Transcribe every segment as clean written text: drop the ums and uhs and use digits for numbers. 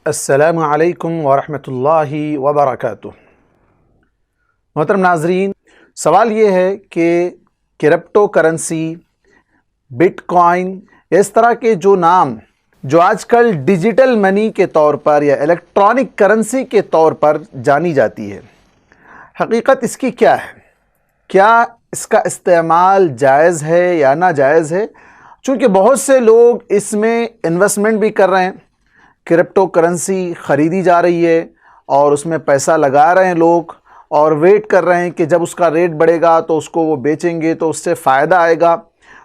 السلام علیکم ورحمۃ اللہ وبرکاتہ۔ محترم ناظرین، سوال یہ ہے کہ کرپٹو کرنسی، بٹ کوائن، اس طرح کے جو نام جو آج کل ڈیجیٹل منی کے طور پر یا الیکٹرانک کرنسی کے طور پر جانی جاتی ہے، حقیقت اس کی کیا ہے؟ کیا اس کا استعمال جائز ہے یا ناجائز ہے؟ چونکہ بہت سے لوگ اس میں انویسٹمنٹ بھی کر رہے ہیں، کرپٹو کرنسی خریدی جا رہی ہے اور اس میں پیسہ لگا رہے ہیں لوگ، اور ویٹ کر رہے ہیں کہ جب اس کا ریٹ بڑھے گا تو اس کو وہ بیچیں گے تو اس سے فائدہ آئے گا۔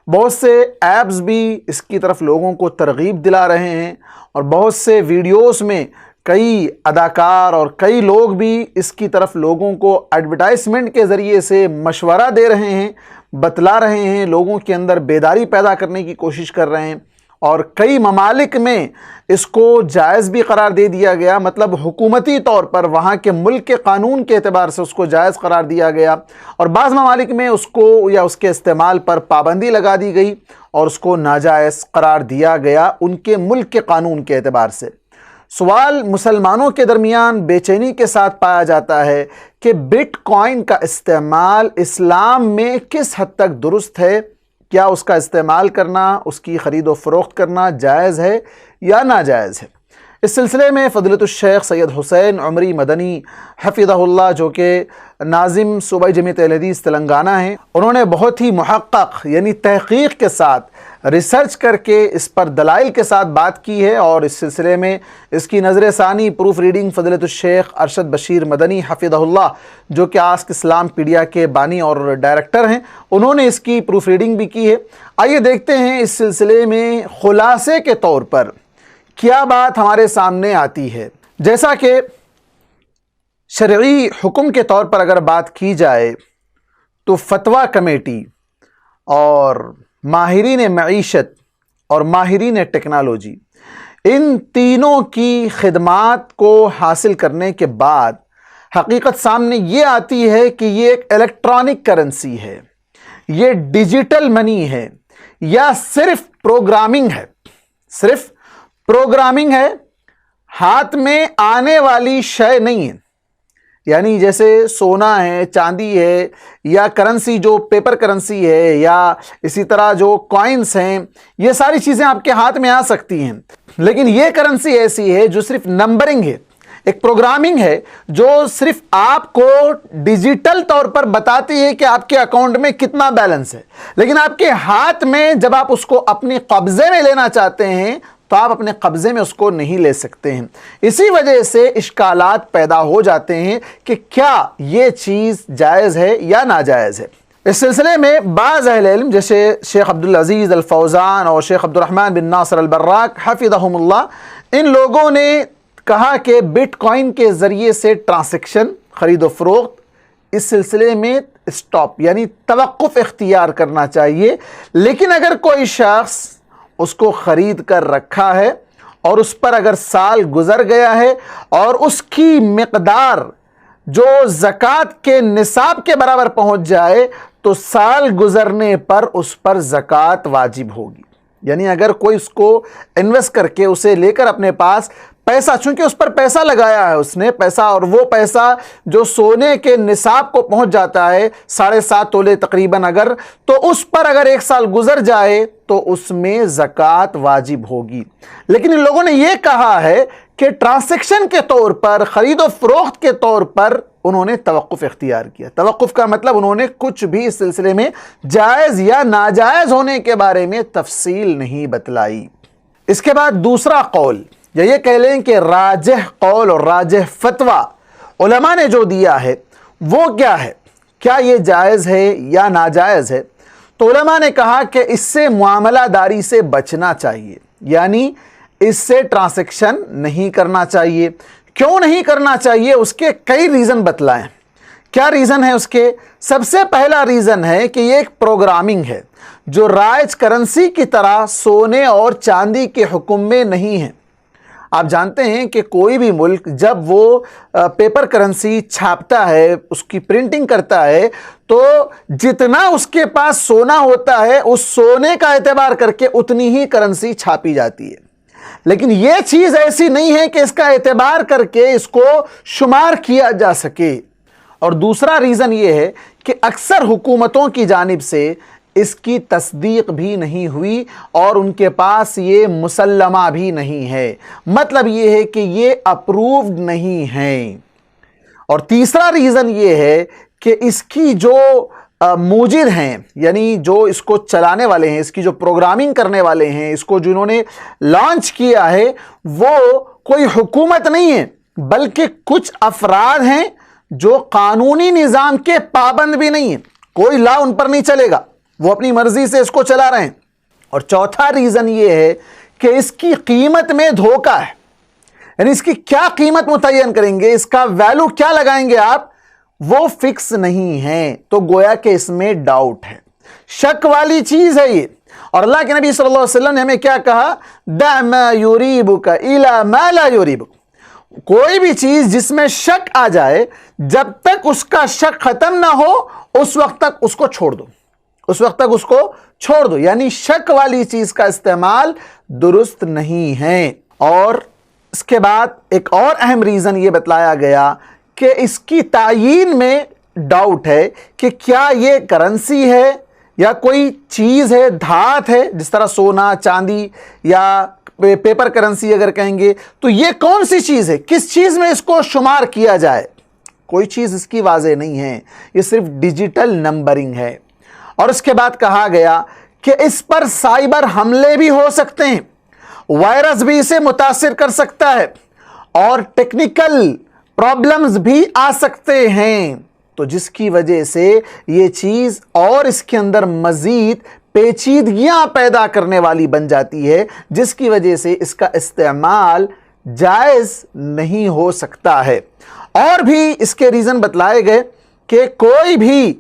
بہت سے ایپس بھی اس کی طرف لوگوں کو ترغیب دلا رہے ہیں، اور بہت سے ویڈیوز میں کئی اداکار اور کئی لوگ بھی اس کی طرف لوگوں کو ایڈورٹائزمنٹ کے ذریعے سے مشورہ دے رہے ہیں، بتلا رہے ہیں، لوگوں کے اندر بیداری پیدا کرنے کی کوشش کر رہے ہیں، اور کئی ممالک میں اس کو جائز بھی قرار دے دیا گیا، مطلب حکومتی طور پر وہاں کے ملک کے قانون کے اعتبار سے اس کو جائز قرار دیا گیا، اور بعض ممالک میں اس کو یا اس کے استعمال پر پابندی لگا دی گئی اور اس کو ناجائز قرار دیا گیا ان کے ملک کے قانون کے اعتبار سے۔ سوال مسلمانوں کے درمیان بے چینی کے ساتھ پایا جاتا ہے کہ بٹ کوائن کا استعمال اسلام میں کس حد تک درست ہے؟ کیا اس کا استعمال کرنا، اس کی خرید و فروخت کرنا جائز ہے یا ناجائز ہے؟ اس سلسلے میں فضیلت الشیخ سید حسین عمری مدنی حفظہ اللہ، جو کہ ناظم صوبہ جمعیت اہل حدیث تلنگانہ ہیں، انہوں نے بہت ہی محقق یعنی تحقیق کے ساتھ ریسرچ کر کے اس پر دلائل کے ساتھ بات کی ہے، اور اس سلسلے میں اس کی نظر ثانی پروف ریڈنگ فضیلت الشیخ ارشد بشیر مدنی حفظہ اللہ، جو کہ آسک اسلام پیڈیا کے بانی اور ڈائریکٹر ہیں، انہوں نے اس کی پروف ریڈنگ بھی کی ہے۔ آئیے دیکھتے ہیں اس سلسلے میں خلاصے کے طور پر کیا بات ہمارے سامنے آتی ہے۔ جیسا کہ شرعی حکم کے طور پر اگر بات کی جائے تو فتویٰ کمیٹی اور ماہرین معیشت اور ماہرین ٹیکنالوجی، ان تینوں کی خدمات کو حاصل کرنے کے بعد حقیقت سامنے یہ آتی ہے کہ یہ ایک الیکٹرانک کرنسی ہے، یہ ڈیجیٹل منی ہے، یا صرف پروگرامنگ ہے، صرف پروگرامنگ ہے، ہاتھ میں آنے والی شے نہیں ہے۔ یعنی جیسے سونا ہے، چاندی ہے، یا کرنسی جو پیپر کرنسی ہے، یا اسی طرح جو کوائنس ہیں، یہ ساری چیزیں آپ کے ہاتھ میں آ سکتی ہیں، لیکن یہ کرنسی ایسی ہے جو صرف نمبرنگ ہے، ایک پروگرامنگ ہے جو صرف آپ کو ڈیجیٹل طور پر بتاتی ہے کہ آپ کے اکاؤنٹ میں کتنا بیلنس ہے، لیکن آپ کے ہاتھ میں جب آپ اس کو اپنے قبضے میں لینا چاہتے ہیں تو آپ اپنے قبضے میں اس کو نہیں لے سکتے ہیں۔ اسی وجہ سے اشکالات پیدا ہو جاتے ہیں کہ کیا یہ چیز جائز ہے یا ناجائز ہے۔ اس سلسلے میں بعض اہل علم جیسے شیخ عبدالعزیز الفوزان اور شیخ عبدالرحمن بن ناصر البراق حفظہم اللہ، ان لوگوں نے کہا کہ بٹ کوائن کے ذریعے سے ٹرانزیکشن، خرید و فروخت، اس سلسلے میں اسٹاپ یعنی توقف اختیار کرنا چاہیے، لیکن اگر کوئی شخص اس کو خرید کر رکھا ہے اور اس پر اگر سال گزر گیا ہے اور اس کی مقدار جو زکوٰۃ کے نصاب کے برابر پہنچ جائے تو سال گزرنے پر اس پر زکوٰۃ واجب ہوگی۔ یعنی اگر کوئی اس کو انویسٹ کر کے اسے لے کر اپنے پاس پیسہ، چونکہ اس پر پیسہ لگایا ہے اس نے پیسہ، اور وہ پیسہ جو سونے کے نصاب کو پہنچ جاتا ہے 7.5 تولے تقریباً، اگر تو اس پر اگر 1 سال گزر جائے تو اس میں زکوٰۃ واجب ہوگی۔ لیکن ان لوگوں نے یہ کہا ہے کہ ٹرانزیکشن کے طور پر، خرید و فروخت کے طور پر انہوں نے توقف اختیار کیا۔ توقف کا مطلب انہوں نے کچھ بھی اس سلسلے میں جائز یا ناجائز ہونے کے بارے میں تفصیل نہیں بتلائی۔ اس کے بعد دوسرا قول، یا یہ کہہ لیں کہ راجح قول اور راجح فتویٰ علماء نے جو دیا ہے وہ کیا ہے؟ کیا یہ جائز ہے یا ناجائز ہے؟ تو علماء نے کہا کہ اس سے معاملہ داری سے بچنا چاہیے، یعنی اس سے ٹرانزیکشن نہیں کرنا چاہیے۔ کیوں نہیں کرنا چاہیے؟ اس کے کئی ریزن بتلائیں۔ کیا ریزن ہے اس کے؟ سب سے پہلا ریزن ہے کہ یہ ایک پروگرامنگ ہے جو رائج کرنسی کی طرح سونے اور چاندی کے حکم میں نہیں ہے۔ آپ جانتے ہیں کہ کوئی بھی ملک جب وہ پیپر کرنسی چھاپتا ہے، اس کی پرنٹنگ کرتا ہے، تو جتنا اس کے پاس سونا ہوتا ہے اس سونے کا اعتبار کر کے اتنی ہی کرنسی چھاپی جاتی ہے۔ لیکن یہ چیز ایسی نہیں ہے کہ اس کا اعتبار کر کے اس کو شمار کیا جا سکے۔ اور دوسرا ریزن یہ ہے کہ اکثر حکومتوں کی جانب سے اس کی تصدیق بھی نہیں ہوئی اور ان کے پاس یہ مسلمہ بھی نہیں ہے، مطلب یہ ہے کہ یہ اپرووڈ نہیں ہے۔ اور تیسرا ریزن یہ ہے کہ اس کی جو موجد ہیں، یعنی جو اس کو چلانے والے ہیں، اس کی جو پروگرامنگ کرنے والے ہیں، اس کو جنہوں نے لانچ کیا ہے، وہ کوئی حکومت نہیں ہے بلکہ کچھ افراد ہیں جو قانونی نظام کے پابند بھی نہیں ہیں، کوئی لا ان پر نہیں چلے گا، وہ اپنی مرضی سے اس کو چلا رہے ہیں۔ اور چوتھا ریزن یہ ہے کہ اس کی قیمت میں دھوکہ ہے، یعنی اس کی کیا قیمت متعین کریں گے، اس کا ویلو کیا لگائیں گے آپ، وہ فکس نہیں ہے، تو گویا کہ اس میں ڈاؤٹ ہے، شک والی چیز ہے یہ۔ اور اللہ کے نبی صلی اللہ علیہ وسلم نے ہمیں کیا کہا، دع ما یریبک الی ما لا یریبک، کوئی بھی چیز جس میں شک آ جائے، جب تک اس کا شک ختم نہ ہو اس وقت تک اس کو چھوڑ دو، اس وقت تک اس کو چھوڑ دو، یعنی شک والی چیز کا استعمال درست نہیں ہے۔ اور اس کے بعد ایک اور اہم ریزن یہ بتلایا گیا کہ اس کی تعیین میں ڈاؤٹ ہے کہ کیا یہ کرنسی ہے یا کوئی چیز ہے، دھات ہے، جس طرح سونا، چاندی یا پیپر کرنسی اگر کہیں گے، تو یہ کون سی چیز ہے، کس چیز میں اس کو شمار کیا جائے، کوئی چیز اس کی واضح نہیں ہے، یہ صرف ڈیجیٹل نمبرنگ ہے۔ اور اس کے بعد کہا گیا کہ اس پر سائبر حملے بھی ہو سکتے ہیں، وائرس بھی اسے متاثر کر سکتا ہے اور ٹیکنیکل پرابلمز بھی آ سکتے ہیں، تو جس کی وجہ سے یہ چیز اور اس کے اندر مزید پیچیدگیاں پیدا کرنے والی بن جاتی ہے، جس کی وجہ سے اس کا استعمال جائز نہیں ہو سکتا ہے۔ اور بھی اس کے ریزن بتلائے گئے کہ کوئی بھی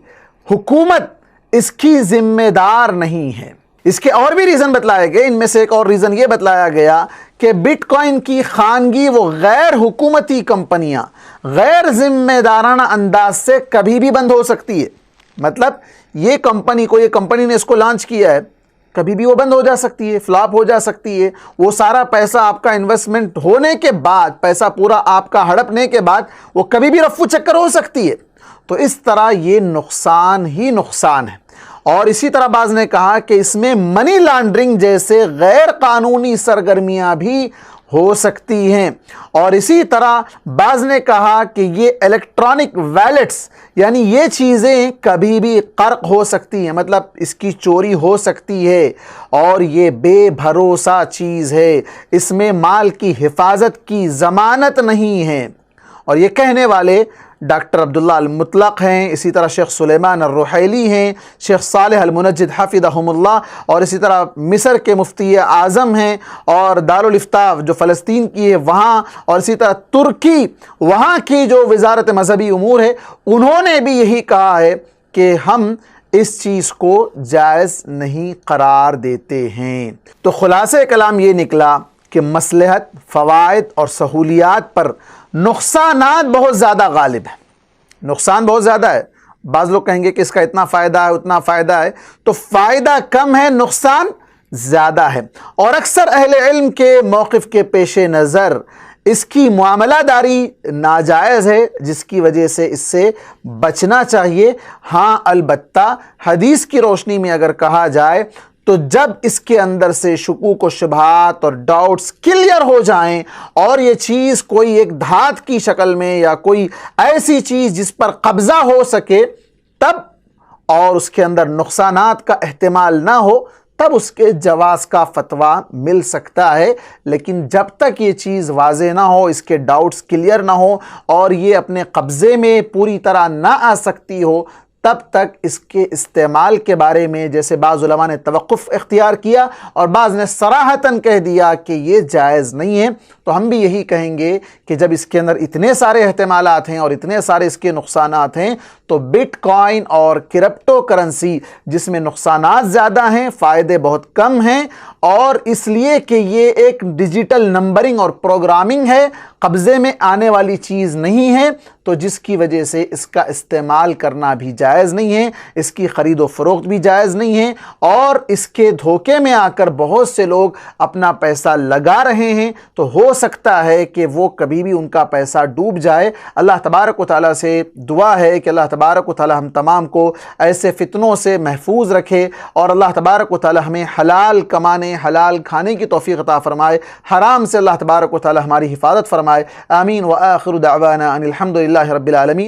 حکومت اس کی ذمہ دار نہیں ہے۔ اس کے اور بھی ریزن بتلائے گئے، ان میں سے ایک اور ریزن یہ بتلایا گیا کہ بٹ کوائن کی خانگی وہ غیر حکومتی کمپنیاں غیر ذمہ دارانہ انداز سے کبھی بھی بند ہو سکتی ہے، مطلب یہ کمپنی نے اس کو لانچ کیا ہے، کبھی بھی وہ بند ہو جا سکتی ہے، فلاپ ہو جا سکتی ہے، وہ سارا پیسہ آپ کا انویسٹمنٹ ہونے کے بعد، پیسہ پورا آپ کا ہڑپنے کے بعد وہ کبھی بھی رفو چکر ہو سکتی ہے، تو اس طرح یہ نقصان ہی نقصان ہے۔ اور اسی طرح بعض نے کہا کہ اس میں منی لانڈرنگ جیسے غیر قانونی سرگرمیاں بھی ہو سکتی ہیں۔ اور اسی طرح بعض نے کہا کہ یہ الیکٹرانک ویلٹس، یعنی یہ چیزیں کبھی بھی غرق ہو سکتی ہیں، مطلب اس کی چوری ہو سکتی ہے، اور یہ بے بھروسہ چیز ہے، اس میں مال کی حفاظت کی ضمانت نہیں ہے۔ اور یہ کہنے والے ڈاکٹر عبداللہ المطلق ہیں، اسی طرح شیخ سلیمان الرحیلی ہیں، شیخ صالح المنجد حفظہم اللہ، اور اسی طرح مصر کے مفتی اعظم ہیں، اور دارالافتاء جو فلسطین کی ہے وہاں، اور اسی طرح ترکی وہاں کی جو وزارت مذہبی امور ہے، انہوں نے بھی یہی کہا ہے کہ ہم اس چیز کو جائز نہیں قرار دیتے ہیں۔ تو خلاصہ کلام یہ نکلا کہ مصلحت، فوائد اور سہولیات پر نقصانات بہت زیادہ غالب ہیں، نقصان بہت زیادہ ہے۔ بعض لوگ کہیں گے کہ اس کا اتنا فائدہ ہے، اتنا فائدہ ہے، تو فائدہ کم ہے، نقصان زیادہ ہے۔ اور اکثر اہل علم کے موقف کے پیش نظر اس کی معاملہ داری ناجائز ہے، جس کی وجہ سے اس سے بچنا چاہیے۔ ہاں البتہ حدیث کی روشنی میں اگر کہا جائے تو جب اس کے اندر سے شکوک و شبہات اور ڈاؤٹس کلیئر ہو جائیں، اور یہ چیز کوئی ایک دھات کی شکل میں یا کوئی ایسی چیز جس پر قبضہ ہو سکے تب، اور اس کے اندر نقصانات کا احتمال نہ ہو، تب اس کے جواز کا فتویٰ مل سکتا ہے۔ لیکن جب تک یہ چیز واضح نہ ہو، اس کے ڈاؤٹس کلیئر نہ ہو، اور یہ اپنے قبضے میں پوری طرح نہ آ سکتی ہو، تب تک اس کے استعمال کے بارے میں جیسے بعض علماء نے توقف اختیار کیا اور بعض نے صراحتاً کہہ دیا کہ یہ جائز نہیں ہے، تو ہم بھی یہی کہیں گے کہ جب اس کے اندر اتنے سارے احتمالات ہیں اور اتنے سارے اس کے نقصانات ہیں، تو بٹ کوائن اور کرپٹو کرنسی جس میں نقصانات زیادہ ہیں، فائدے بہت کم ہیں، اور اس لیے کہ یہ ایک ڈیجیٹل نمبرنگ اور پروگرامنگ ہے، قبضے میں آنے والی چیز نہیں ہے، تو جس کی وجہ سے اس کا استعمال کرنا بھی جائز جائز نہیں ہے، اس کی خرید و فروخت بھی جائز نہیں ہے، اور اس کے دھوکے میں آ کر بہت سے لوگ اپنا پیسہ لگا رہے ہیں، تو ہو سکتا ہے کہ وہ کبھی بھی ان کا پیسہ ڈوب جائے۔ اللہ تبارک و تعالیٰ سے دعا ہے کہ اللہ تبارک و تعالیٰ ہم تمام کو ایسے فتنوں سے محفوظ رکھے، اور اللہ تبارک و تعالیٰ ہمیں حلال کمانے، حلال کھانے کی توفیق عطا فرمائے، حرام سے اللہ تبارک و تعالیٰ ہماری حفاظت فرمائے۔ آمین۔ وآخر دعوانا ان الحمد للہ رب العالمین۔